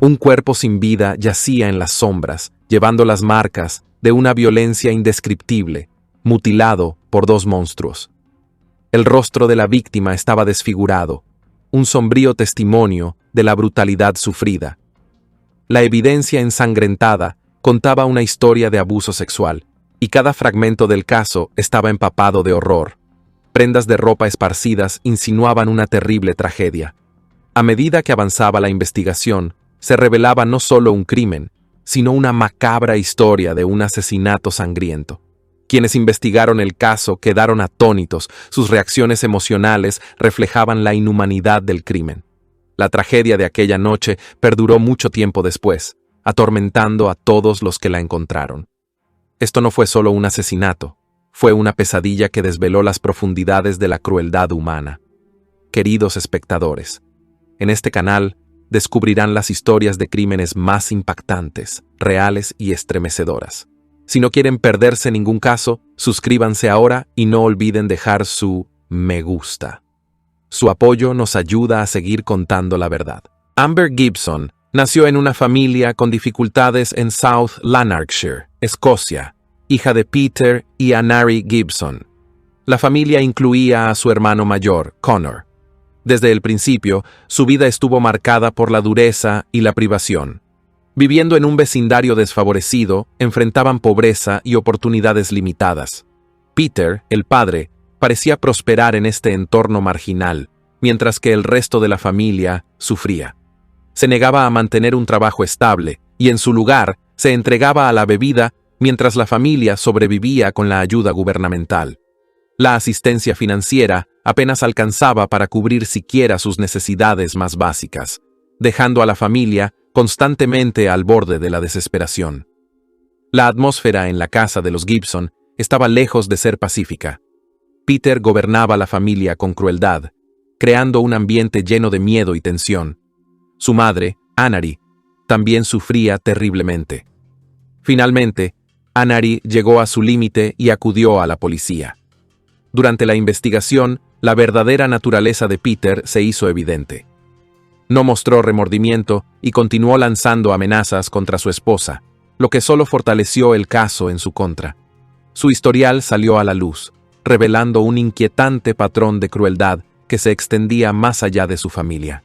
Un cuerpo sin vida yacía en las sombras, llevando las marcas de una violencia indescriptible, mutilado por dos monstruos. El rostro de la víctima estaba desfigurado, un sombrío testimonio de la brutalidad sufrida. La evidencia ensangrentada contaba una historia de abuso sexual, y cada fragmento del caso estaba empapado de horror. Prendas de ropa esparcidas insinuaban una terrible tragedia. A medida que avanzaba la investigación, se revelaba no solo un crimen, sino una macabra historia de un asesinato sangriento. Quienes investigaron el caso quedaron atónitos, sus reacciones emocionales reflejaban la inhumanidad del crimen. La tragedia de aquella noche perduró mucho tiempo después, atormentando a todos los que la encontraron. Esto no fue solo un asesinato, fue una pesadilla que desveló las profundidades de la crueldad humana. Queridos espectadores, en este canal descubrirán las historias de crímenes más impactantes, reales y estremecedoras. Si no quieren perderse ningún caso, suscríbanse ahora y no olviden dejar su me gusta. Su apoyo nos ayuda a seguir contando la verdad. Amber Gibson nació en una familia con dificultades en South Lanarkshire, Escocia, hija de Peter y Anari Gibson. La familia incluía a su hermano mayor, Connor. Desde el principio, su vida estuvo marcada por la dureza y la privación. Viviendo en un vecindario desfavorecido, enfrentaban pobreza y oportunidades limitadas. Peter, el padre, parecía prosperar en este entorno marginal, mientras que el resto de la familia sufría. Se negaba a mantener un trabajo estable y en su lugar se entregaba a la bebida mientras la familia sobrevivía con la ayuda gubernamental. La asistencia financiera apenas alcanzaba para cubrir siquiera sus necesidades más básicas, dejando a la familia constantemente al borde de la desesperación. La atmósfera en la casa de los Gibson estaba lejos de ser pacífica. Peter gobernaba la familia con crueldad, creando un ambiente lleno de miedo y tensión. Su madre, Anari, también sufría terriblemente. Finalmente, Anari llegó a su límite y acudió a la policía. Durante la investigación, la verdadera naturaleza de Peter se hizo evidente. No mostró remordimiento y continuó lanzando amenazas contra su esposa, lo que solo fortaleció el caso en su contra. Su historial salió a la luz, revelando un inquietante patrón de crueldad que se extendía más allá de su familia.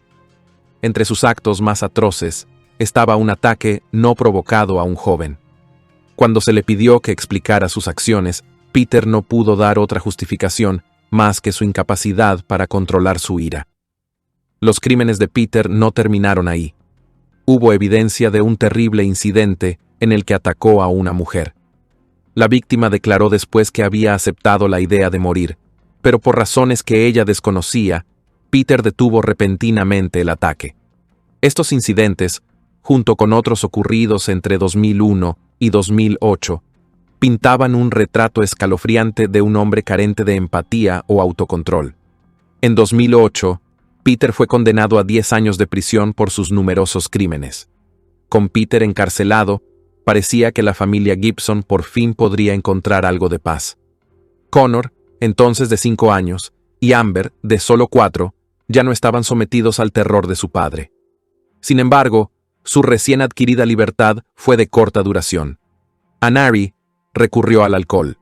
Entre sus actos más atroces estaba un ataque no provocado a un joven. Cuando se le pidió que explicara sus acciones, Peter no pudo dar otra justificación más que su incapacidad para controlar su ira. Los crímenes de Peter no terminaron ahí. Hubo evidencia de un terrible incidente en el que atacó a una mujer. La víctima declaró después que había aceptado la idea de morir, pero por razones que ella desconocía, Peter detuvo repentinamente el ataque. Estos incidentes, junto con otros ocurridos entre 2001 y 2008, pintaban un retrato escalofriante de un hombre carente de empatía o autocontrol. En 2008, Peter fue condenado a 10 años de prisión por sus numerosos crímenes. Con Peter encarcelado, parecía que la familia Gibson por fin podría encontrar algo de paz. Connor, entonces de 5 años, y Amber, de solo 4, ya no estaban sometidos al terror de su padre. Sin embargo, su recién adquirida libertad fue de corta duración. Anari recurrió al alcohol.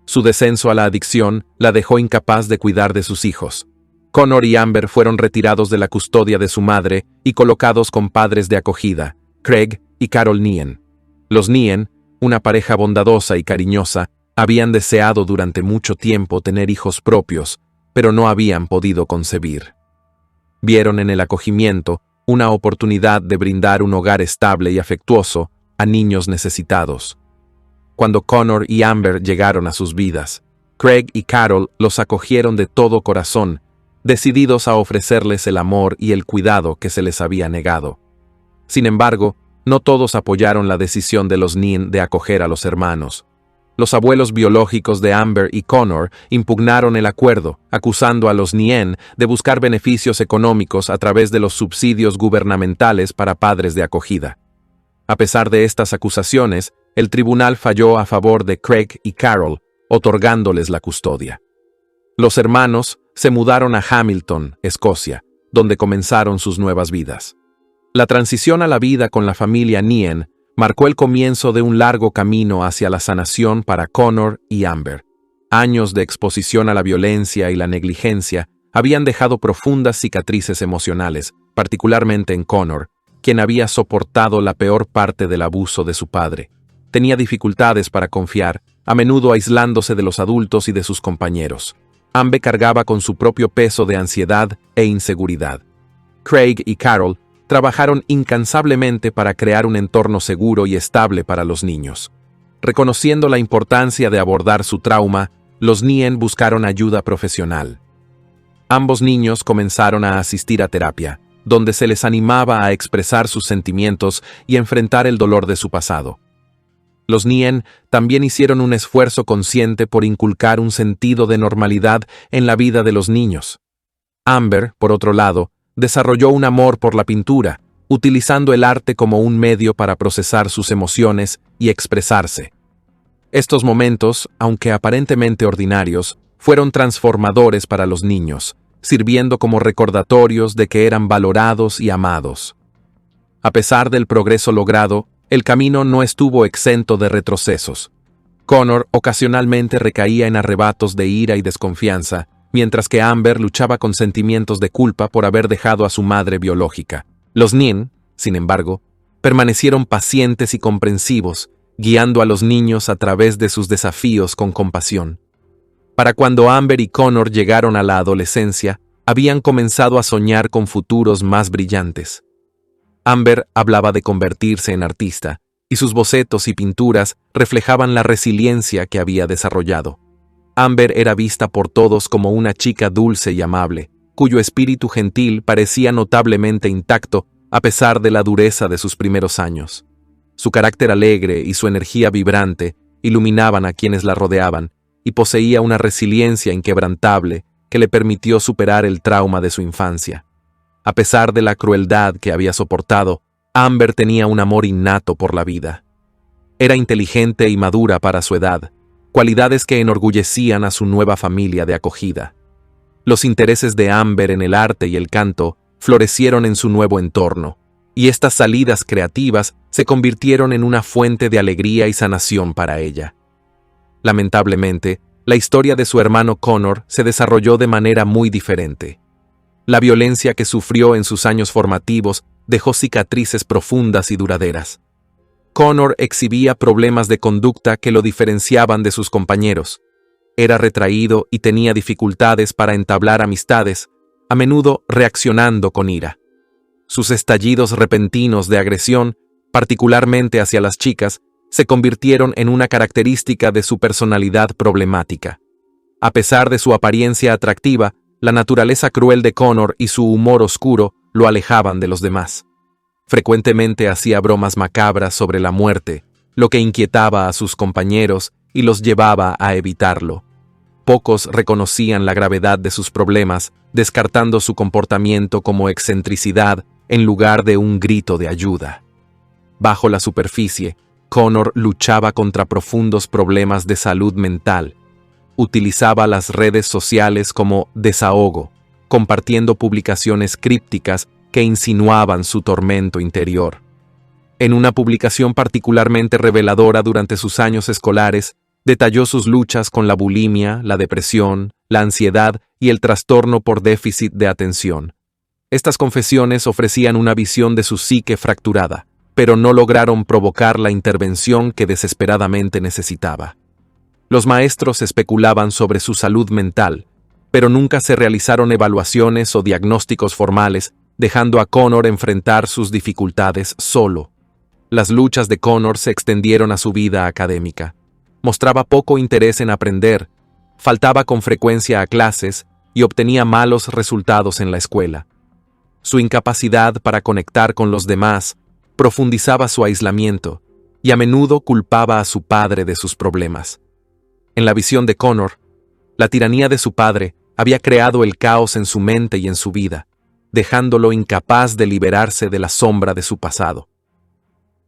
Su descenso a la adicción la dejó incapaz de cuidar de sus hijos. Connor y Amber fueron retirados de la custodia de su madre y colocados con padres de acogida, Craig y Carol Nien. Los Nien, una pareja bondadosa y cariñosa, habían deseado durante mucho tiempo tener hijos propios, pero no habían podido concebir. Vieron en el acogimiento una oportunidad de brindar un hogar estable y afectuoso a niños necesitados. Cuando Connor y Amber llegaron a sus vidas, Craig y Carol los acogieron de todo corazón, decididos a ofrecerles el amor y el cuidado que se les había negado. Sin embargo, no todos apoyaron la decisión de los Nien de acoger a los hermanos. Los abuelos biológicos de Amber y Connor impugnaron el acuerdo, acusando a los Nien de buscar beneficios económicos a través de los subsidios gubernamentales para padres de acogida. A pesar de estas acusaciones, el tribunal falló a favor de Craig y Carol, otorgándoles la custodia. Los hermanos se mudaron a Hamilton, Escocia, donde comenzaron sus nuevas vidas. La transición a la vida con la familia Nien marcó el comienzo de un largo camino hacia la sanación para Connor y Amber. Años de exposición a la violencia y la negligencia habían dejado profundas cicatrices emocionales, particularmente en Connor, quien había soportado la peor parte del abuso de su padre. Tenía dificultades para confiar, a menudo aislándose de los adultos y de sus compañeros. Amber cargaba con su propio peso de ansiedad e inseguridad. Craig y Carol trabajaron incansablemente para crear un entorno seguro y estable para los niños. Reconociendo la importancia de abordar su trauma, los Nien buscaron ayuda profesional. Ambos niños comenzaron a asistir a terapia, donde se les animaba a expresar sus sentimientos y enfrentar el dolor de su pasado. Los Nien también hicieron un esfuerzo consciente por inculcar un sentido de normalidad en la vida de los niños. Amber, por otro lado, desarrolló un amor por la pintura, utilizando el arte como un medio para procesar sus emociones y expresarse. Estos momentos, aunque aparentemente ordinarios, fueron transformadores para los niños, sirviendo como recordatorios de que eran valorados y amados. A pesar del progreso logrado, el camino no estuvo exento de retrocesos. Connor ocasionalmente recaía en arrebatos de ira y desconfianza, mientras que Amber luchaba con sentimientos de culpa por haber dejado a su madre biológica. Los Nien, sin embargo, permanecieron pacientes y comprensivos, guiando a los niños a través de sus desafíos con compasión. Para cuando Amber y Connor llegaron a la adolescencia, habían comenzado a soñar con futuros más brillantes. Amber hablaba de convertirse en artista, y sus bocetos y pinturas reflejaban la resiliencia que había desarrollado. Amber era vista por todos como una chica dulce y amable, cuyo espíritu gentil parecía notablemente intacto a pesar de la dureza de sus primeros años. Su carácter alegre y su energía vibrante iluminaban a quienes la rodeaban, y poseía una resiliencia inquebrantable que le permitió superar el trauma de su infancia. A pesar de la crueldad que había soportado, Amber tenía un amor innato por la vida. Era inteligente y madura para su edad, cualidades que enorgullecían a su nueva familia de acogida. Los intereses de Amber en el arte y el canto florecieron en su nuevo entorno, y estas salidas creativas se convirtieron en una fuente de alegría y sanación para ella. Lamentablemente, la historia de su hermano Connor se desarrolló de manera muy diferente. La violencia que sufrió en sus años formativos dejó cicatrices profundas y duraderas. Connor exhibía problemas de conducta que lo diferenciaban de sus compañeros. Era retraído y tenía dificultades para entablar amistades, a menudo reaccionando con ira. Sus estallidos repentinos de agresión, particularmente hacia las chicas, se convirtieron en una característica de su personalidad problemática. A pesar de su apariencia atractiva, la naturaleza cruel de Connor y su humor oscuro lo alejaban de los demás. Frecuentemente hacía bromas macabras sobre la muerte, lo que inquietaba a sus compañeros y los llevaba a evitarlo. Pocos reconocían la gravedad de sus problemas, descartando su comportamiento como excentricidad en lugar de un grito de ayuda. Bajo la superficie, Connor luchaba contra profundos problemas de salud mental. Utilizaba las redes sociales como desahogo, compartiendo publicaciones crípticas que insinuaban su tormento interior. En una publicación particularmente reveladora durante sus años escolares, detalló sus luchas con la bulimia, la depresión, la ansiedad y el trastorno por déficit de atención. Estas confesiones ofrecían una visión de su psique fracturada, pero no lograron provocar la intervención que desesperadamente necesitaba. Los maestros especulaban sobre su salud mental, pero nunca se realizaron evaluaciones o diagnósticos formales, dejando a Connor enfrentar sus dificultades solo. Las luchas de Connor se extendieron a su vida académica. Mostraba poco interés en aprender, faltaba con frecuencia a clases y obtenía malos resultados en la escuela. Su incapacidad para conectar con los demás profundizaba su aislamiento y a menudo culpaba a su padre de sus problemas. En la visión de Connor, la tiranía de su padre había creado el caos en su mente y en su vida, dejándolo incapaz de liberarse de la sombra de su pasado.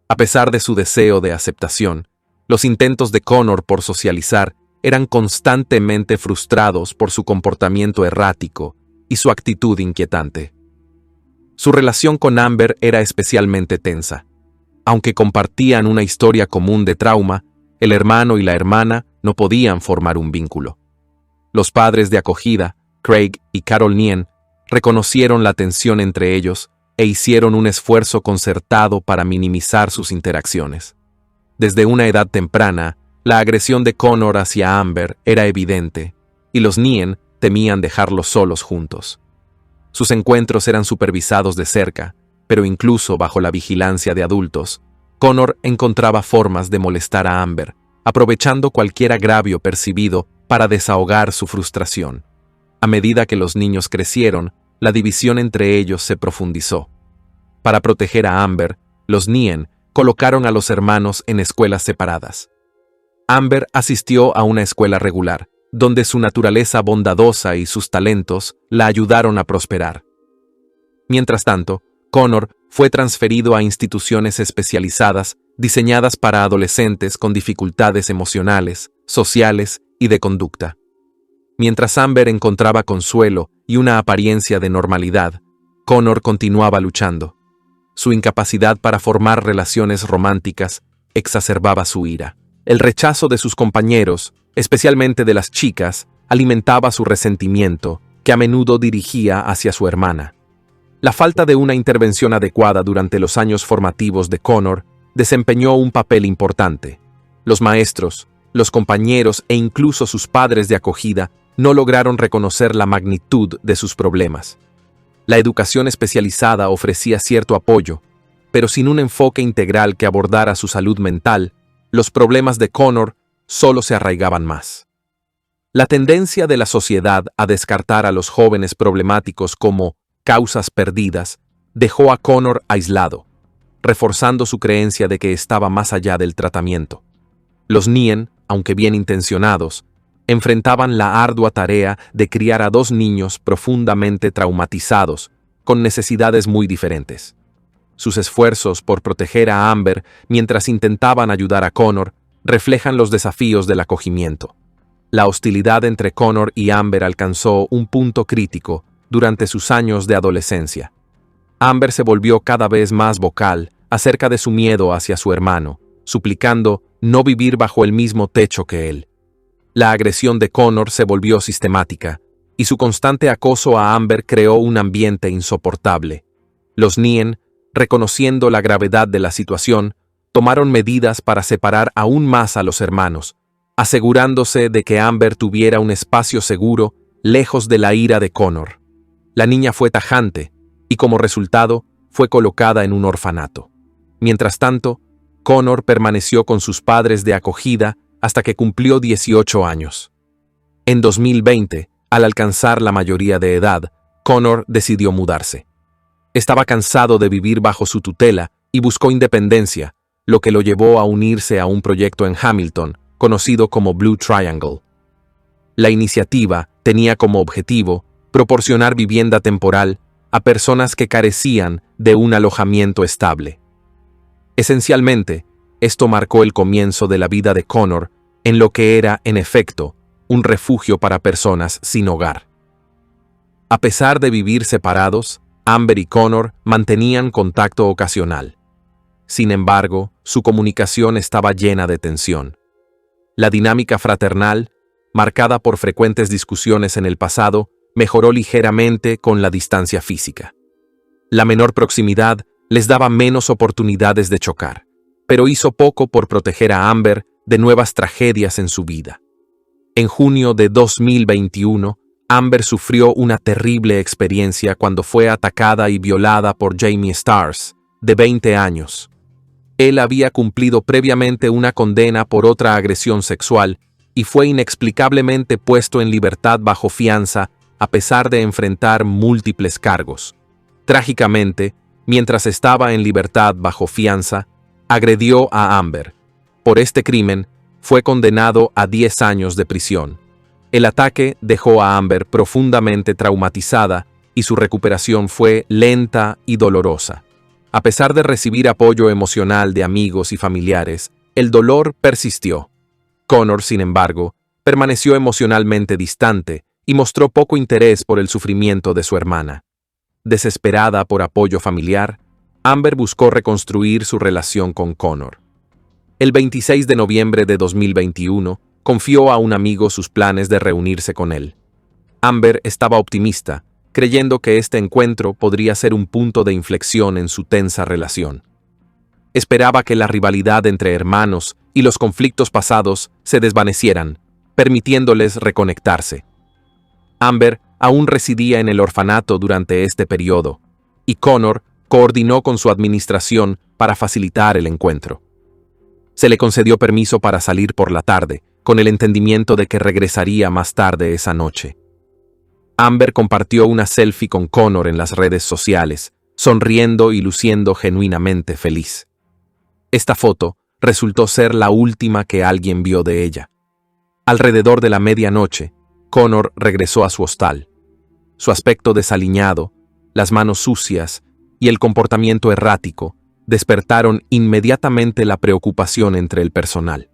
A pesar de su deseo de aceptación, los intentos de Connor por socializar eran constantemente frustrados por su comportamiento errático y su actitud inquietante. Su relación con Amber era especialmente tensa. Aunque compartían una historia común de trauma, el hermano y la hermana no podían formar un vínculo. Los padres de acogida, Craig y Carol Nien, reconocieron la tensión entre ellos e hicieron un esfuerzo concertado para minimizar sus interacciones. Desde una edad temprana, la agresión de Connor hacia Amber era evidente, y los Nien temían dejarlos solos juntos. Sus encuentros eran supervisados de cerca, pero incluso bajo la vigilancia de adultos, Connor encontraba formas de molestar a Amber, aprovechando cualquier agravio percibido para desahogar su frustración. A medida que los niños crecieron, la división entre ellos se profundizó. Para proteger a Amber, los Nien colocaron a los hermanos en escuelas separadas. Amber asistió a una escuela regular, donde su naturaleza bondadosa y sus talentos la ayudaron a prosperar. Mientras tanto, Connor fue transferido a instituciones especializadas diseñadas para adolescentes con dificultades emocionales, sociales y de conducta. Mientras Amber encontraba consuelo y una apariencia de normalidad, Connor continuaba luchando. Su incapacidad para formar relaciones románticas exacerbaba su ira. El rechazo de sus compañeros, especialmente de las chicas, alimentaba su resentimiento, que a menudo dirigía hacia su hermana. La falta de una intervención adecuada durante los años formativos de Connor desempeñó un papel importante. Los maestros, los compañeros e incluso sus padres de acogida no lograron reconocer la magnitud de sus problemas. La educación especializada ofrecía cierto apoyo, pero sin un enfoque integral que abordara su salud mental, los problemas de Connor solo se arraigaban más. La tendencia de la sociedad a descartar a los jóvenes problemáticos como causas perdidas dejó a Connor aislado, reforzando su creencia de que estaba más allá del tratamiento. Los Nien, aunque bien intencionados, enfrentaban la ardua tarea de criar a dos niños profundamente traumatizados, con necesidades muy diferentes. Sus esfuerzos por proteger a Amber mientras intentaban ayudar a Connor reflejan los desafíos del acogimiento. La hostilidad entre Connor y Amber alcanzó un punto crítico durante sus años de adolescencia. Amber se volvió cada vez más vocal acerca de su miedo hacia su hermano, suplicando no vivir bajo el mismo techo que él. La agresión de Connor se volvió sistemática, y su constante acoso a Amber creó un ambiente insoportable. Los Nien, reconociendo la gravedad de la situación, tomaron medidas para separar aún más a los hermanos, asegurándose de que Amber tuviera un espacio seguro lejos de la ira de Connor. La niña fue tajante, y como resultado, fue colocada en un orfanato. Mientras tanto, Connor permaneció con sus padres de acogida hasta que cumplió 18 años. En 2020, al alcanzar la mayoría de edad, Connor decidió mudarse. Estaba cansado de vivir bajo su tutela y buscó independencia, lo que lo llevó a unirse a un proyecto en Hamilton, conocido como Blue Triangle. La iniciativa tenía como objetivo proporcionar vivienda temporal a personas que carecían de un alojamiento estable. Esencialmente, esto marcó el comienzo de la vida de Connor en lo que era, en efecto, un refugio para personas sin hogar. A pesar de vivir separados, Amber y Connor mantenían contacto ocasional. Sin embargo, su comunicación estaba llena de tensión. La dinámica fraternal, marcada por frecuentes discusiones en el pasado, mejoró ligeramente con la distancia física. La menor proximidad les daba menos oportunidades de chocar, pero hizo poco por proteger a Amber de nuevas tragedias en su vida. En junio de 2021, Amber sufrió una terrible experiencia cuando fue atacada y violada por Jamie Stars, de 20 años. Él había cumplido previamente una condena por otra agresión sexual y fue inexplicablemente puesto en libertad bajo fianza a pesar de enfrentar múltiples cargos. Trágicamente, mientras estaba en libertad bajo fianza, agredió a Amber. Por este crimen, fue condenado a 10 años de prisión. El ataque dejó a Amber profundamente traumatizada y su recuperación fue lenta y dolorosa. A pesar de recibir apoyo emocional de amigos y familiares, el dolor persistió. Connor, sin embargo, permaneció emocionalmente distante y mostró poco interés por el sufrimiento de su hermana. Desesperada por apoyo familiar, Amber buscó reconstruir su relación con Connor. El 26 de noviembre de 2021, confió a un amigo sus planes de reunirse con él. Amber estaba optimista, creyendo que este encuentro podría ser un punto de inflexión en su tensa relación. Esperaba que la rivalidad entre hermanos y los conflictos pasados se desvanecieran, permitiéndoles reconectarse. Amber aún residía en el orfanato durante este periodo, y Connor coordinó con su administración para facilitar el encuentro. Se le concedió permiso para salir por la tarde, con el entendimiento de que regresaría más tarde esa noche. Amber compartió una selfie con Connor en las redes sociales, sonriendo y luciendo genuinamente feliz. Esta foto resultó ser la última que alguien vio de ella. Alrededor de la medianoche, Connor regresó a su hostal. Su aspecto desaliñado, las manos sucias y el comportamiento errático despertaron inmediatamente la preocupación entre el personal.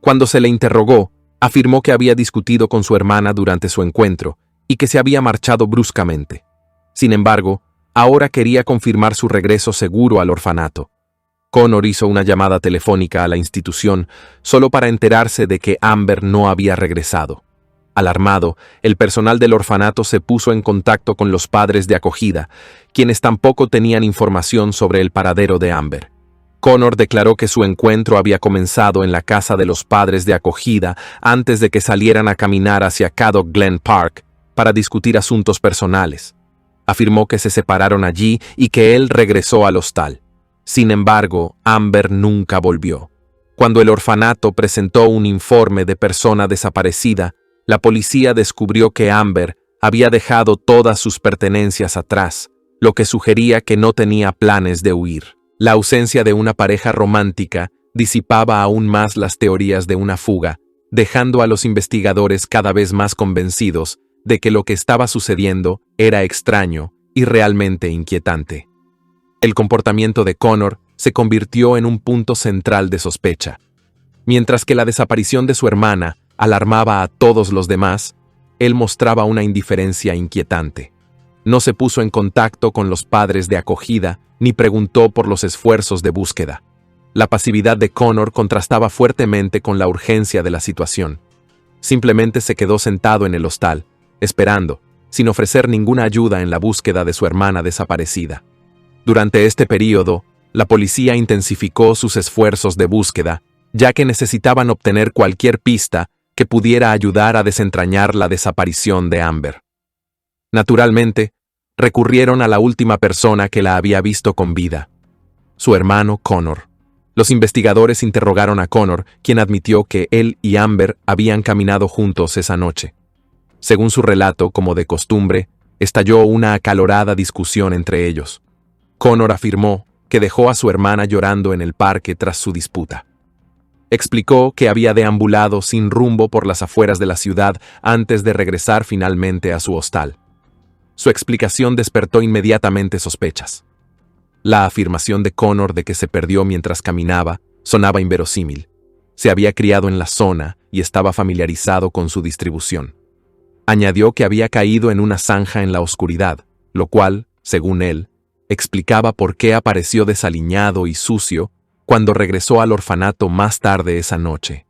Cuando se le interrogó, afirmó que había discutido con su hermana durante su encuentro y que se había marchado bruscamente. Sin embargo, ahora quería confirmar su regreso seguro al orfanato. Connor hizo una llamada telefónica a la institución solo para enterarse de que Amber no había regresado. Alarmado, el personal del orfanato se puso en contacto con los padres de acogida, quienes tampoco tenían información sobre el paradero de Amber. Connor declaró que su encuentro había comenzado en la casa de los padres de acogida antes de que salieran a caminar hacia Caddo Glen Park para discutir asuntos personales. Afirmó que se separaron allí y que él regresó al hostal. Sin embargo, Amber nunca volvió. Cuando el orfanato presentó un informe de persona desaparecida, la policía descubrió que Amber había dejado todas sus pertenencias atrás, lo que sugería que no tenía planes de huir. La ausencia de una pareja romántica disipaba aún más las teorías de una fuga, dejando a los investigadores cada vez más convencidos de que lo que estaba sucediendo era extraño y realmente inquietante. El comportamiento de Connor se convirtió en un punto central de sospecha. Mientras que la desaparición de su hermana alarmaba a todos los demás, él mostraba una indiferencia inquietante. No se puso en contacto con los padres de acogida ni preguntó por los esfuerzos de búsqueda. La pasividad de Connor contrastaba fuertemente con la urgencia de la situación. Simplemente se quedó sentado en el hostal, esperando, sin ofrecer ninguna ayuda en la búsqueda de su hermana desaparecida. Durante este período, la policía intensificó sus esfuerzos de búsqueda, ya que necesitaban obtener cualquier pista que pudiera ayudar a desentrañar la desaparición de Amber. Naturalmente, recurrieron a la última persona que la había visto con vida, su hermano Connor. Los investigadores interrogaron a Connor, quien admitió que él y Amber habían caminado juntos esa noche. Según su relato, como de costumbre, estalló una acalorada discusión entre ellos. Connor afirmó que dejó a su hermana llorando en el parque tras su disputa. Explicó que había deambulado sin rumbo por las afueras de la ciudad antes de regresar finalmente a su hostal. Su explicación despertó inmediatamente sospechas. La afirmación de Connor de que se perdió mientras caminaba sonaba inverosímil. Se había criado en la zona y estaba familiarizado con su distribución. Añadió que había caído en una zanja en la oscuridad, lo cual, según él, explicaba por qué apareció desaliñado y sucio cuando regresó al orfanato más tarde esa noche.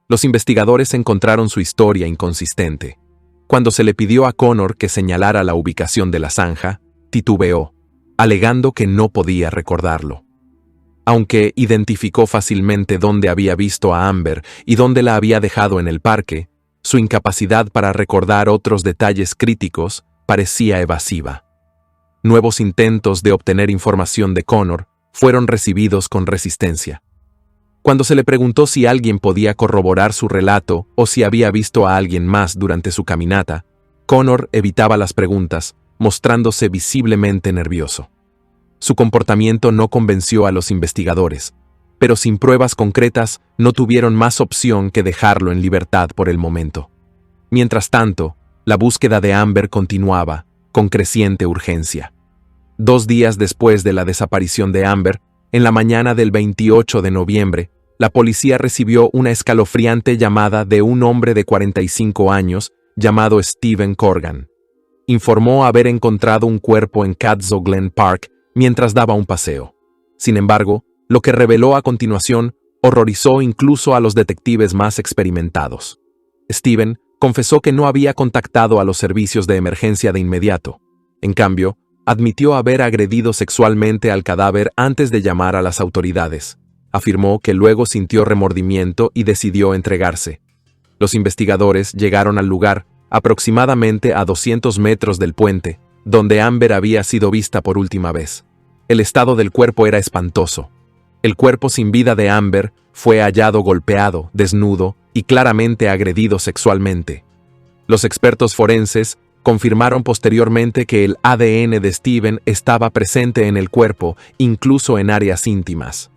Los investigadores encontraron su historia inconsistente. Cuando se le pidió a Connor que señalara la ubicación de la zanja, titubeó, alegando que no podía recordarlo. Aunque identificó fácilmente dónde había visto a Amber y dónde la había dejado en el parque, su incapacidad para recordar otros detalles críticos parecía evasiva. Nuevos intentos de obtener información de Connor fueron recibidos con resistencia. Cuando se le preguntó si alguien podía corroborar su relato o si había visto a alguien más durante su caminata, Connor evitaba las preguntas, mostrándose visiblemente nervioso. Su comportamiento no convenció a los investigadores, pero sin pruebas concretas no tuvieron más opción que dejarlo en libertad por el momento. Mientras tanto, la búsqueda de Amber continuaba, con creciente urgencia. 2 días después de la desaparición de Amber, en la mañana del 28 de noviembre, la policía recibió una escalofriante llamada de un hombre de 45 años llamado Stephen Corgan. informó haber encontrado un cuerpo en Cadzo Glen Park mientras daba un paseo. Sin embargo, lo que reveló a continuación horrorizó incluso a los detectives más experimentados. Steven confesó que no había contactado a los servicios de emergencia de inmediato. En cambio, admitió haber agredido sexualmente al cadáver antes de llamar a las autoridades. Afirmó que luego sintió remordimiento y decidió entregarse. Los investigadores llegaron al lugar, aproximadamente a 200 metros del puente, donde Amber había sido vista por última vez. El estado del cuerpo era espantoso. El cuerpo sin vida de Amber fue hallado golpeado, desnudo y claramente agredido sexualmente. Los expertos forenses confirmaron posteriormente que el ADN de Steven estaba presente en el cuerpo, incluso en áreas íntimas.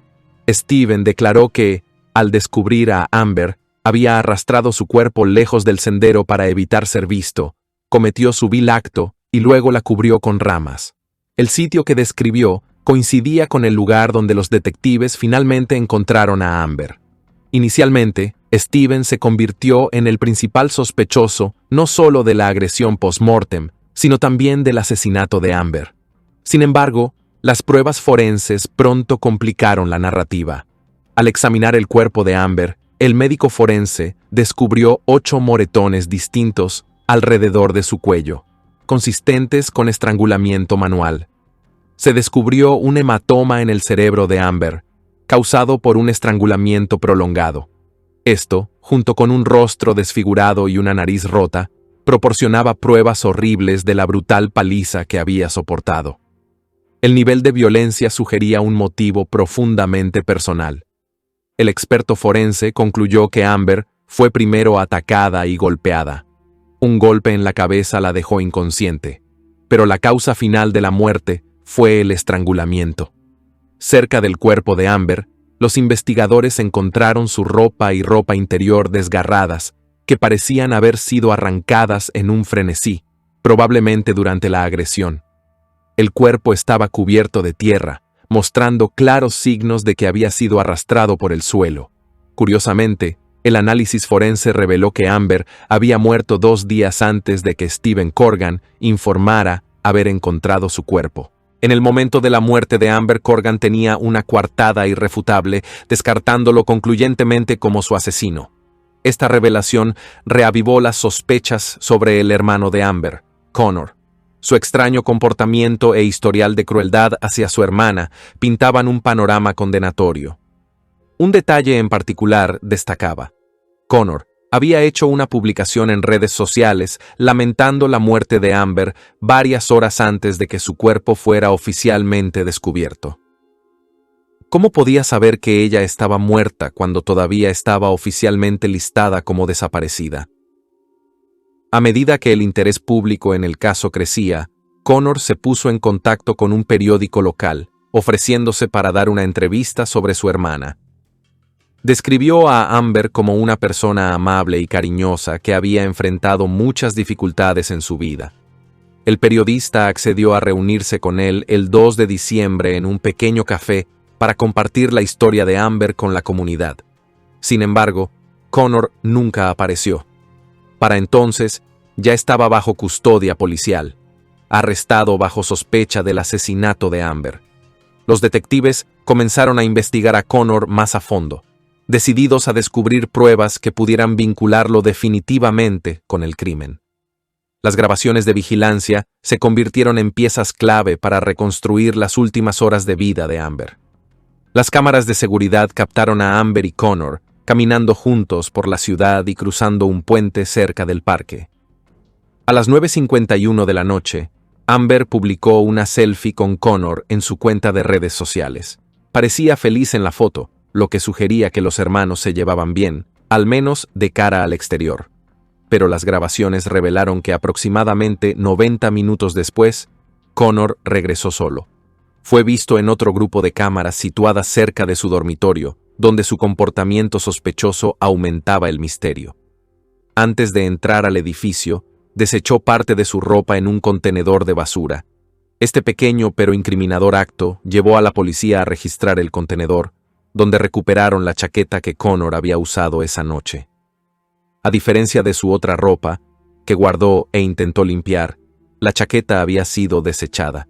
Steven declaró que, al descubrir a Amber, había arrastrado su cuerpo lejos del sendero para evitar ser visto, cometió su vil acto y luego la cubrió con ramas. El sitio que describió coincidía con el lugar donde los detectives finalmente encontraron a Amber. Inicialmente, Steven se convirtió en el principal sospechoso no solo de la agresión post-mortem, sino también del asesinato de Amber. Sin embargo, las pruebas forenses pronto complicaron la narrativa. Al examinar el cuerpo de Amber, el médico forense descubrió 8 moretones distintos alrededor de su cuello, consistentes con estrangulamiento manual. Se descubrió un hematoma en el cerebro de Amber, causado por un estrangulamiento prolongado. Esto, junto con un rostro desfigurado y una nariz rota, proporcionaba pruebas horribles de la brutal paliza que había soportado. El nivel de violencia sugería un motivo profundamente personal. El experto forense concluyó que Amber fue primero atacada y golpeada. Un golpe en la cabeza la dejó inconsciente, pero la causa final de la muerte fue el estrangulamiento. Cerca del cuerpo de Amber, los investigadores encontraron su ropa y ropa interior desgarradas, que parecían haber sido arrancadas en un frenesí, probablemente durante la agresión. El cuerpo estaba cubierto de tierra, mostrando claros signos de que había sido arrastrado por el suelo. Curiosamente, el análisis forense reveló que Amber había muerto 2 días antes de que Steven Corgan informara haber encontrado su cuerpo. En el momento de la muerte de Amber, Corgan tenía una coartada irrefutable, descartándolo concluyentemente como su asesino. Esta revelación reavivó las sospechas sobre el hermano de Amber, Connor. Su extraño comportamiento e historial de crueldad hacia su hermana pintaban un panorama condenatorio. Un detalle en particular destacaba. Connor había hecho una publicación en redes sociales lamentando la muerte de Amber varias horas antes de que su cuerpo fuera oficialmente descubierto. ¿Cómo podía saber que ella estaba muerta cuando todavía estaba oficialmente listada como desaparecida? A medida que el interés público en el caso crecía, Connor se puso en contacto con un periódico local, ofreciéndose para dar una entrevista sobre su hermana. Describió a Amber como una persona amable y cariñosa que había enfrentado muchas dificultades en su vida. El periodista accedió a reunirse con él el 2 de diciembre en un pequeño café para compartir la historia de Amber con la comunidad. Sin embargo, Connor nunca apareció. Para entonces, ya estaba bajo custodia policial, arrestado bajo sospecha del asesinato de Amber. Los detectives comenzaron a investigar a Connor más a fondo, decididos a descubrir pruebas que pudieran vincularlo definitivamente con el crimen. Las grabaciones de vigilancia se convirtieron en piezas clave para reconstruir las últimas horas de vida de Amber. Las cámaras de seguridad captaron a Amber y Connor caminando juntos por la ciudad y cruzando un puente cerca del parque. A las 9:51 de la noche, Amber publicó una selfie con Connor en su cuenta de redes sociales. Parecía feliz en la foto, lo que sugería que los hermanos se llevaban bien, al menos de cara al exterior. Pero las grabaciones revelaron que aproximadamente 90 minutos después, Connor regresó solo. Fue visto en otro grupo de cámaras situadas cerca de su dormitorio, donde su comportamiento sospechoso aumentaba el misterio. Antes de entrar al edificio, desechó parte de su ropa en un contenedor de basura. Este pequeño pero incriminador acto llevó a la policía a registrar el contenedor, donde recuperaron la chaqueta que Connor había usado esa noche. A diferencia de su otra ropa, que guardó e intentó limpiar, La chaqueta había sido desechada.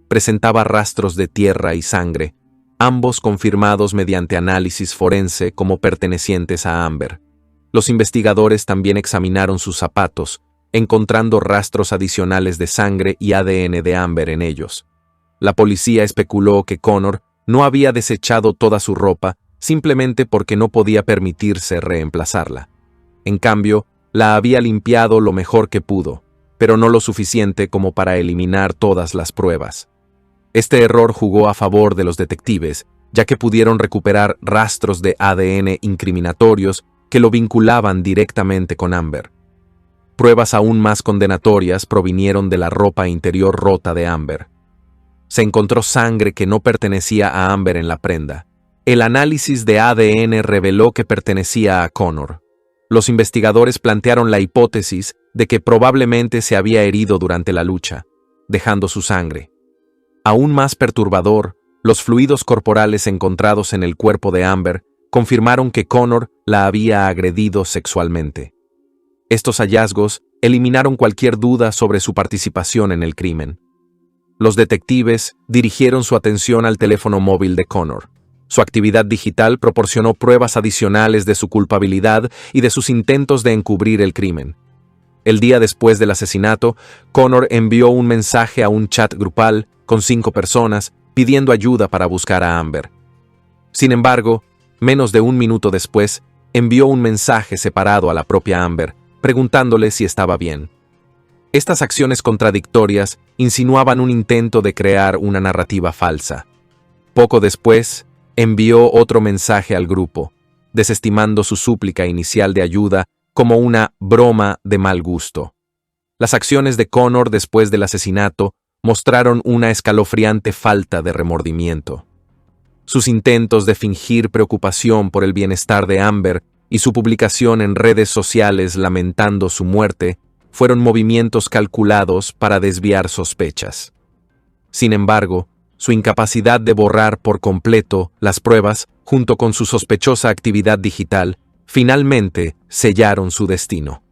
Presentaba rastros de tierra y sangre, ambos confirmados mediante análisis forense como pertenecientes a Amber. Los investigadores también examinaron sus zapatos, encontrando rastros adicionales de sangre y ADN de Amber en ellos. La policía especuló que Connor no había desechado toda su ropa simplemente porque no podía permitirse reemplazarla. En cambio, la había limpiado lo mejor que pudo, pero no lo suficiente como para eliminar todas las pruebas. Este error jugó a favor de los detectives, ya que pudieron recuperar rastros de ADN incriminatorios que lo vinculaban directamente con Amber. Pruebas aún más condenatorias provinieron de la ropa interior rota de Amber. Se encontró sangre que no pertenecía a Amber en la prenda. El análisis de ADN reveló que pertenecía a Connor. Los investigadores plantearon la hipótesis de que probablemente se había herido durante la lucha, dejando su sangre. Aún más perturbador, los fluidos corporales encontrados en el cuerpo de Amber confirmaron que Connor la había agredido sexualmente. Estos hallazgos eliminaron cualquier duda sobre su participación en el crimen. Los detectives dirigieron su atención al teléfono móvil de Connor. Su actividad digital proporcionó pruebas adicionales de su culpabilidad y de sus intentos de encubrir el crimen. El día después del asesinato, Connor envió un mensaje a un chat grupal con 5 personas pidiendo ayuda para buscar a Amber. Sin embargo, menos de un minuto después, envió un mensaje separado a la propia Amber, preguntándole si estaba bien. Estas acciones contradictorias insinuaban un intento de crear una narrativa falsa. Poco después, envió otro mensaje al grupo, desestimando su súplica inicial de ayuda como una broma de mal gusto. Las acciones de Connor después del asesinato mostraron una escalofriante falta de remordimiento. Sus intentos de fingir preocupación por el bienestar de Amber y su publicación en redes sociales lamentando su muerte fueron movimientos calculados para desviar sospechas. Sin embargo, su incapacidad de borrar por completo las pruebas, junto con su sospechosa actividad digital, finalmente sellaron su destino.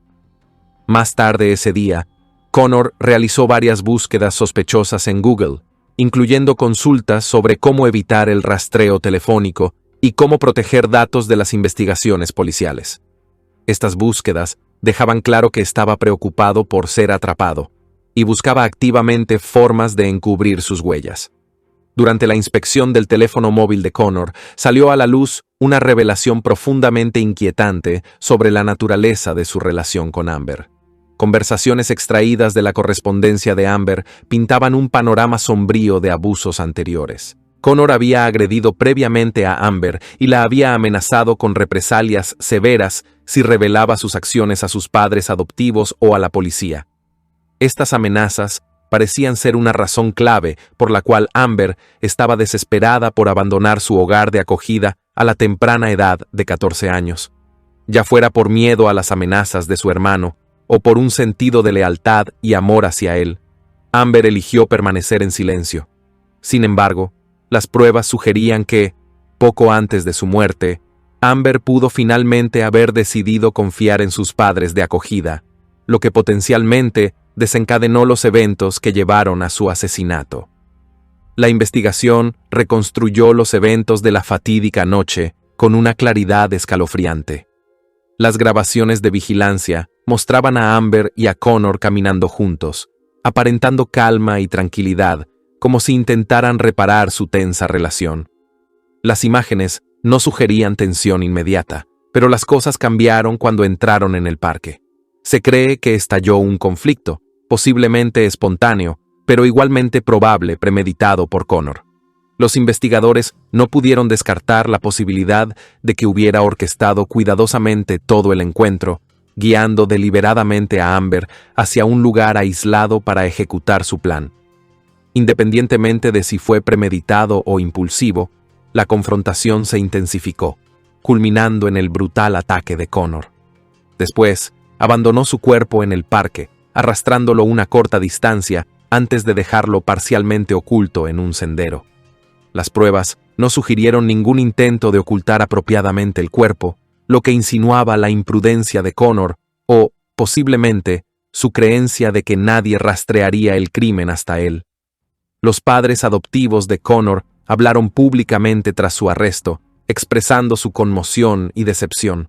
Más tarde ese día, Connor realizó varias búsquedas sospechosas en Google, incluyendo consultas sobre cómo evitar el rastreo telefónico y cómo proteger datos de las investigaciones policiales. Estas búsquedas dejaban claro que estaba preocupado por ser atrapado y buscaba activamente formas de encubrir sus huellas. Durante la inspección del teléfono móvil de Connor, salió a la luz una revelación profundamente inquietante sobre la naturaleza de su relación con Amber. Conversaciones extraídas de la correspondencia de Amber pintaban un panorama sombrío de abusos anteriores. Connor había agredido previamente a Amber y la había amenazado con represalias severas si revelaba sus acciones a sus padres adoptivos o a la policía. Estas amenazas parecían ser una razón clave por la cual Amber estaba desesperada por abandonar su hogar de acogida a la temprana edad de 14 años. Ya fuera por miedo a las amenazas de su hermano o por un sentido de lealtad y amor hacia él, Amber eligió permanecer en silencio. Sin embargo, las pruebas sugerían que, poco antes de su muerte, Amber pudo finalmente haber decidido confiar en sus padres de acogida, lo que potencialmente desencadenó los eventos que llevaron a su asesinato. La investigación reconstruyó los eventos de la fatídica noche con una claridad escalofriante. Las grabaciones de vigilancia mostraban a Amber y a Connor caminando juntos, aparentando calma y tranquilidad, como si intentaran reparar su tensa relación. Las imágenes no sugerían tensión inmediata, pero las cosas cambiaron cuando entraron en el parque. Se cree que estalló un conflicto, posiblemente espontáneo, pero igualmente probable premeditado por Connor. Los investigadores no pudieron descartar la posibilidad de que hubiera orquestado cuidadosamente todo el encuentro, guiando deliberadamente a Amber hacia un lugar aislado para ejecutar su plan. Independientemente de si fue premeditado o impulsivo, la confrontación se intensificó, culminando en el brutal ataque de Connor. Después, abandonó su cuerpo en el parque, arrastrándolo una corta distancia antes de dejarlo parcialmente oculto en un sendero. Las pruebas no sugirieron ningún intento de ocultar apropiadamente el cuerpo, lo que insinuaba la imprudencia de Connor o, posiblemente, su creencia de que nadie rastrearía el crimen hasta él. Los padres adoptivos de Connor hablaron públicamente tras su arresto, expresando su conmoción y decepción.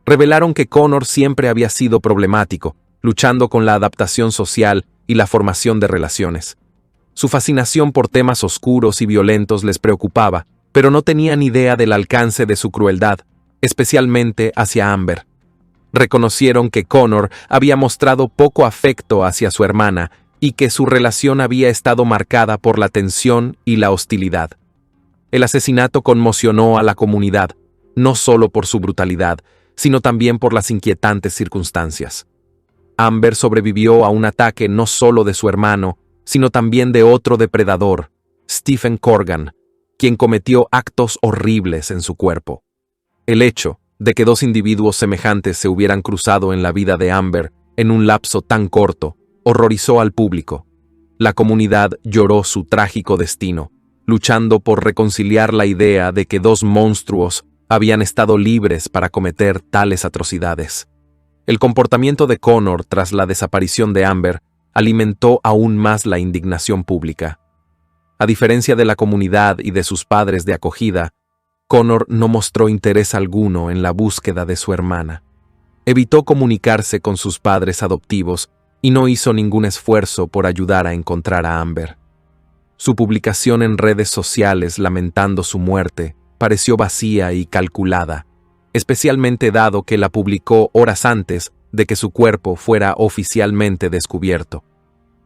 Revelaron que Connor siempre había sido problemático, luchando con la adaptación social y la formación de relaciones. Su fascinación por temas oscuros y violentos les preocupaba, pero no tenían idea del alcance de su crueldad, especialmente hacia Amber. Reconocieron que Connor había mostrado poco afecto hacia su hermana y que su relación había estado marcada por la tensión y la hostilidad. El asesinato conmocionó a la comunidad, no solo por su brutalidad, sino también por las inquietantes circunstancias. Amber sobrevivió a un ataque no solo de su hermano, sino también de otro depredador, Stephen Corgan, quien cometió actos horribles en su cuerpo. El hecho de que dos individuos semejantes se hubieran cruzado en la vida de Amber en un lapso tan corto horrorizó al público. La comunidad lloró su trágico destino, luchando por reconciliar la idea de que dos monstruos habían estado libres para cometer tales atrocidades. El comportamiento de Connor tras la desaparición de Amber alimentó aún más la indignación pública. A diferencia de la comunidad y de sus padres de acogida, Connor no mostró interés alguno en la búsqueda de su hermana. Evitó comunicarse con sus padres adoptivos y no hizo ningún esfuerzo por ayudar a encontrar a Amber. Su publicación en redes sociales lamentando su muerte pareció vacía y calculada, especialmente dado que la publicó horas antes de que su cuerpo fuera oficialmente descubierto.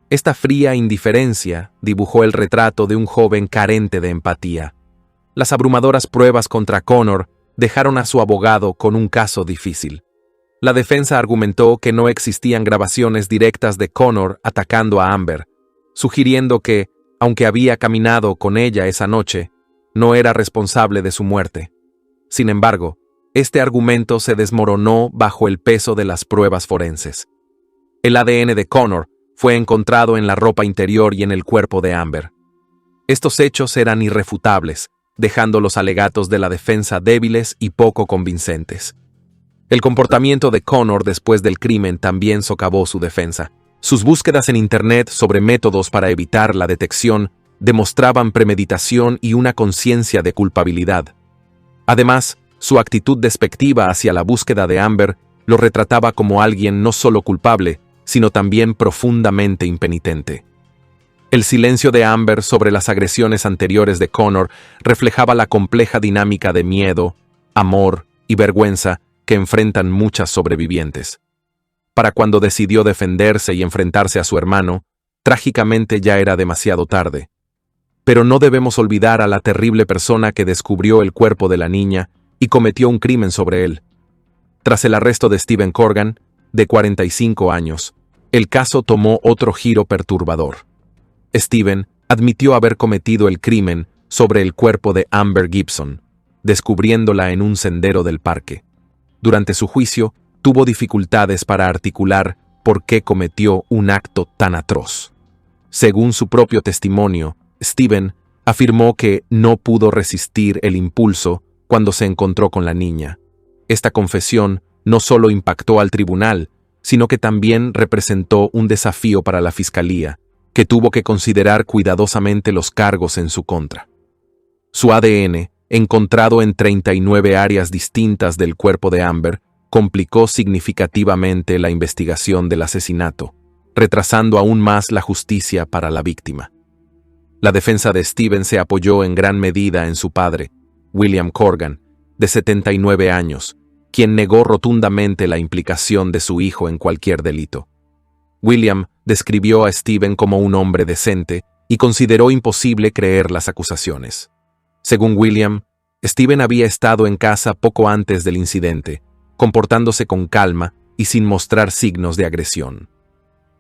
Esta fría indiferencia dibujó el retrato de un joven carente de empatía. Las abrumadoras pruebas contra Connor dejaron a su abogado con un caso difícil. La defensa argumentó que no existían grabaciones directas de Connor atacando a Amber, sugiriendo que, aunque había caminado con ella esa noche, no era responsable de su muerte. Sin embargo, este argumento se desmoronó bajo el peso de las pruebas forenses. El ADN de Connor fue encontrado en la ropa interior y en el cuerpo de Amber. Estos hechos eran irrefutables, dejando los alegatos de la defensa débiles y poco convincentes. El comportamiento de Connor después del crimen también socavó su defensa. Sus búsquedas en Internet sobre métodos para evitar la detección demostraban premeditación y una conciencia de culpabilidad. Además, su actitud despectiva hacia la búsqueda de Amber lo retrataba como alguien no solo culpable, sino también profundamente impenitente. El silencio de Amber sobre las agresiones anteriores de Connor reflejaba la compleja dinámica de miedo, amor y vergüenza que enfrentan muchas sobrevivientes. Para cuando decidió defenderse y enfrentarse a su hermano, trágicamente ya era demasiado tarde. Pero no debemos olvidar a la terrible persona que descubrió el cuerpo de la niña y cometió un crimen sobre él. Tras el arresto de Stephen Corgan, de 45 años, el caso tomó otro giro perturbador. Stephen admitió haber cometido el crimen sobre el cuerpo de Amber Gibson, descubriéndola en un sendero del parque. Durante su juicio, tuvo dificultades para articular por qué cometió un acto tan atroz. Según su propio testimonio, Stephen afirmó que no pudo resistir el impulso cuando se encontró con la niña. Esta confesión no solo impactó al tribunal, sino que también representó un desafío para la fiscalía, que tuvo que considerar cuidadosamente los cargos en su contra. Su ADN, encontrado en 39 áreas distintas del cuerpo de Amber, complicó significativamente la investigación del asesinato, retrasando aún más la justicia para la víctima. La defensa de Stephen se apoyó en gran medida en su padre, William Corgan, de 79 años, quien negó rotundamente la implicación de su hijo en cualquier delito. William describió a Stephen como un hombre decente y consideró imposible creer las acusaciones. Según William, Stephen había estado en casa poco antes del incidente, comportándose con calma y sin mostrar signos de agresión.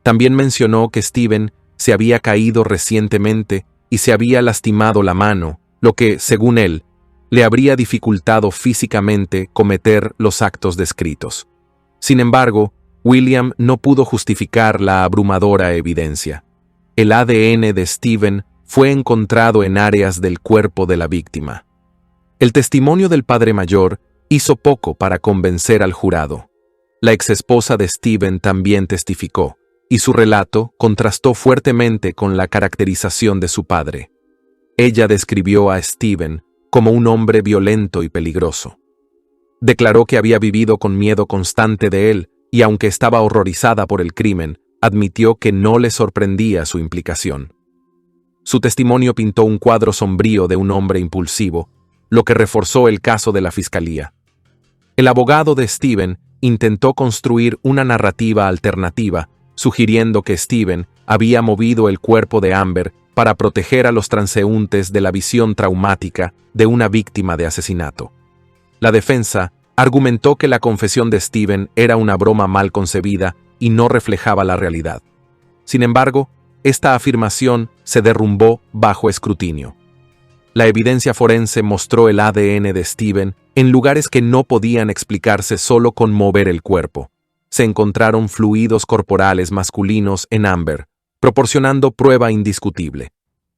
También mencionó que Stephen se había caído recientemente y se había lastimado la mano, lo que, según él, le habría dificultado físicamente cometer los actos descritos. Sin embargo, William no pudo justificar la abrumadora evidencia. El ADN de Stephen fue encontrado en áreas del cuerpo de la víctima. El testimonio del padre mayor hizo poco para convencer al jurado. La exesposa de Steven también testificó, y su relato contrastó fuertemente con la caracterización de su padre. Ella describió a Steven como un hombre violento y peligroso. Declaró que había vivido con miedo constante de él y aunque estaba horrorizada por el crimen, admitió que no le sorprendía su implicación. Su testimonio pintó un cuadro sombrío de un hombre impulsivo, lo que reforzó el caso de la fiscalía. El abogado de Steven intentó construir una narrativa alternativa, sugiriendo que Steven había movido el cuerpo de Amber para proteger a los transeúntes de la visión traumática de una víctima de asesinato. La defensa argumentó que la confesión de Steven era una broma mal concebida y no reflejaba la realidad. Sin embargo, esta afirmación se derrumbó bajo escrutinio. La evidencia forense mostró el ADN de Steven en lugares que no podían explicarse solo con mover el cuerpo. Se encontraron fluidos corporales masculinos en Amber, proporcionando prueba indiscutible.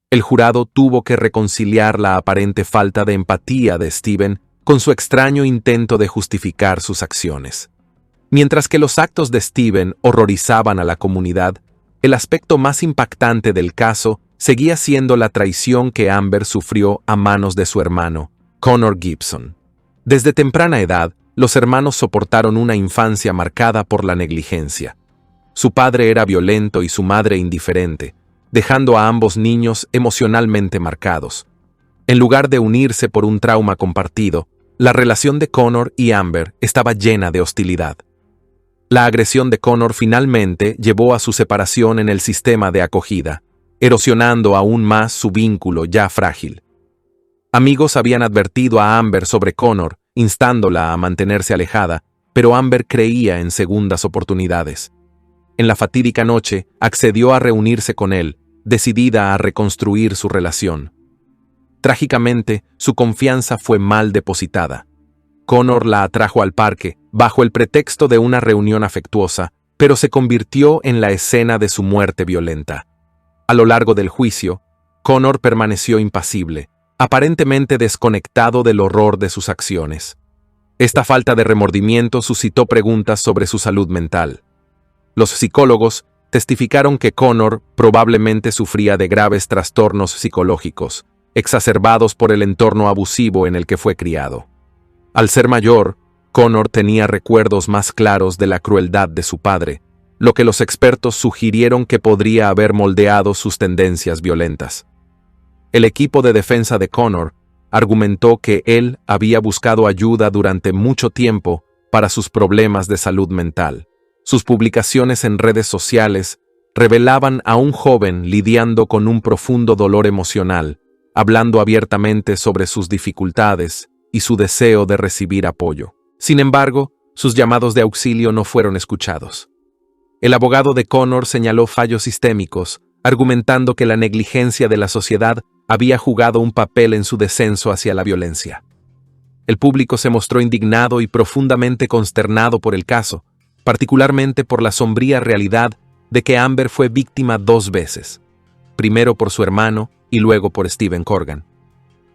El jurado tuvo que reconciliar la aparente falta de empatía de Steven con su extraño intento de justificar sus acciones. Mientras que los actos de Steven horrorizaban a la comunidad, el aspecto más impactante del caso seguía siendo la traición que Amber sufrió a manos de su hermano, Connor Gibson. Desde temprana edad, los hermanos soportaron una infancia marcada por la negligencia. Su padre era violento y su madre indiferente, dejando a ambos niños emocionalmente marcados. En lugar de unirse por un trauma compartido, la relación de Connor y Amber estaba llena de hostilidad. La agresión de Connor finalmente llevó a su separación en el sistema de acogida, erosionando aún más su vínculo ya frágil. Amigos habían advertido a Amber sobre Connor, instándola a mantenerse alejada, pero Amber creía en segundas oportunidades. En la fatídica noche, accedió a reunirse con él, decidida a reconstruir su relación. Trágicamente, su confianza fue mal depositada. Connor la atrajo al parque, bajo el pretexto de una reunión afectuosa, pero se convirtió en la escena de su muerte violenta. A lo largo del juicio, Connor permaneció impasible, aparentemente desconectado del horror de sus acciones. Esta falta de remordimiento suscitó preguntas sobre su salud mental. Los psicólogos testificaron que Connor probablemente sufría de graves trastornos psicológicos, exacerbados por el entorno abusivo en el que fue criado. Al ser mayor, Connor tenía recuerdos más claros de la crueldad de su padre, lo que los expertos sugirieron que podría haber moldeado sus tendencias violentas. El equipo de defensa de Connor argumentó que él había buscado ayuda durante mucho tiempo para sus problemas de salud mental. Sus publicaciones en redes sociales revelaban a un joven lidiando con un profundo dolor emocional, hablando abiertamente sobre sus dificultades y su deseo de recibir apoyo. Sin embargo, sus llamados de auxilio no fueron escuchados. El abogado de Connor señaló fallos sistémicos, argumentando que la negligencia de la sociedad había jugado un papel en su descenso hacia la violencia. El público se mostró indignado y profundamente consternado por el caso, particularmente por la sombría realidad de que Amber fue víctima 2 veces, primero por su hermano y luego por Steven Corgan.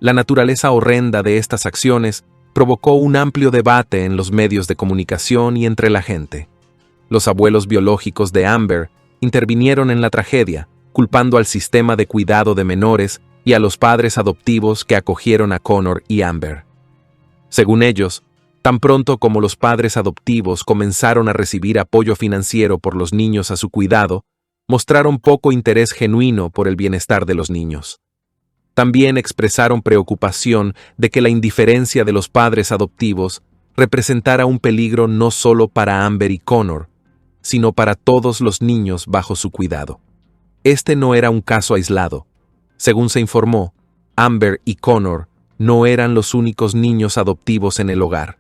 La naturaleza horrenda de estas acciones provocó un amplio debate en los medios de comunicación y entre la gente. Los abuelos biológicos de Amber intervinieron en la tragedia, culpando al sistema de cuidado de menores y a los padres adoptivos que acogieron a Connor y Amber. Según ellos, tan pronto como los padres adoptivos comenzaron a recibir apoyo financiero por los niños a su cuidado, mostraron poco interés genuino por el bienestar de los niños. También expresaron preocupación de que la indiferencia de los padres adoptivos representara un peligro no solo para Amber y Connor, sino para todos los niños bajo su cuidado. Este no era un caso aislado. Según se informó, Amber y Connor no eran los únicos niños adoptivos en el hogar.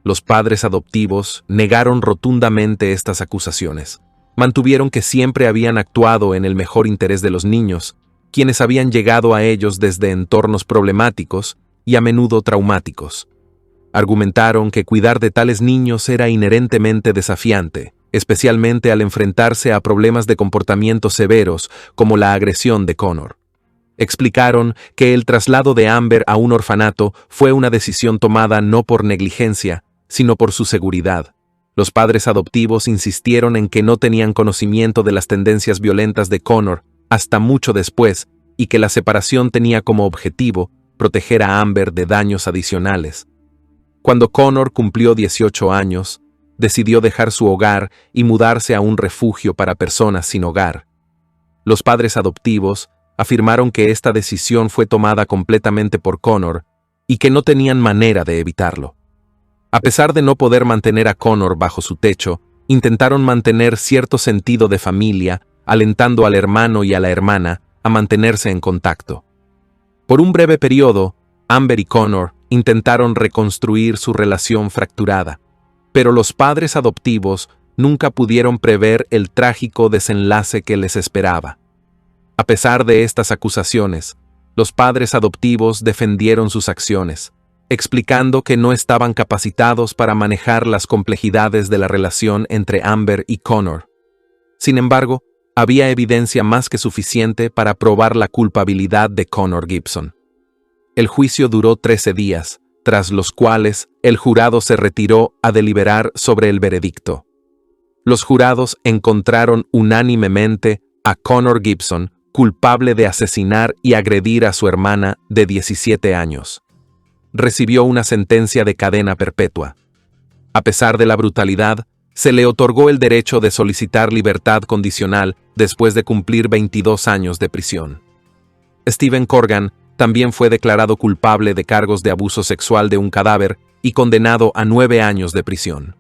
Los padres adoptivos negaron rotundamente estas acusaciones. Mantuvieron que siempre habían actuado en el mejor interés de los niños, quienes habían llegado a ellos desde entornos problemáticos y a menudo traumáticos. Argumentaron que cuidar de tales niños era inherentemente desafiante, especialmente al enfrentarse a problemas de comportamiento severos como la agresión de Connor. Explicaron que el traslado de Amber a un orfanato fue una decisión tomada no por negligencia, sino por su seguridad, Los padres adoptivos insistieron en que no tenían conocimiento de las tendencias violentas de Connor hasta mucho después y que la separación tenía como objetivo proteger a Amber de daños adicionales. Cuando Connor cumplió 18 años, decidió dejar su hogar y mudarse a un refugio para personas sin hogar. Los padres adoptivos afirmaron que esta decisión fue tomada completamente por Connor y que no tenían manera de evitarlo. A pesar de no poder mantener a Connor bajo su techo, intentaron mantener cierto sentido de familia, alentando al hermano y a la hermana a mantenerse en contacto. Por un breve periodo, Amber y Connor intentaron reconstruir su relación fracturada, pero los padres adoptivos nunca pudieron prever el trágico desenlace que les esperaba. A pesar de estas acusaciones, los padres adoptivos defendieron sus acciones, explicando que no estaban capacitados para manejar las complejidades de la relación entre Amber y Connor. Sin embargo, había evidencia más que suficiente para probar la culpabilidad de Connor Gibson. El juicio duró 13 días, tras los cuales el jurado se retiró a deliberar sobre el veredicto. Los jurados encontraron unánimemente a Connor Gibson culpable de asesinar y agredir a su hermana de 17 años. Recibió una sentencia de cadena perpetua. A pesar de la brutalidad, se le otorgó el derecho de solicitar libertad condicional después de cumplir 22 años de prisión. Stephen Corgan también fue declarado culpable de cargos de abuso sexual de un cadáver y condenado a 9 años de prisión.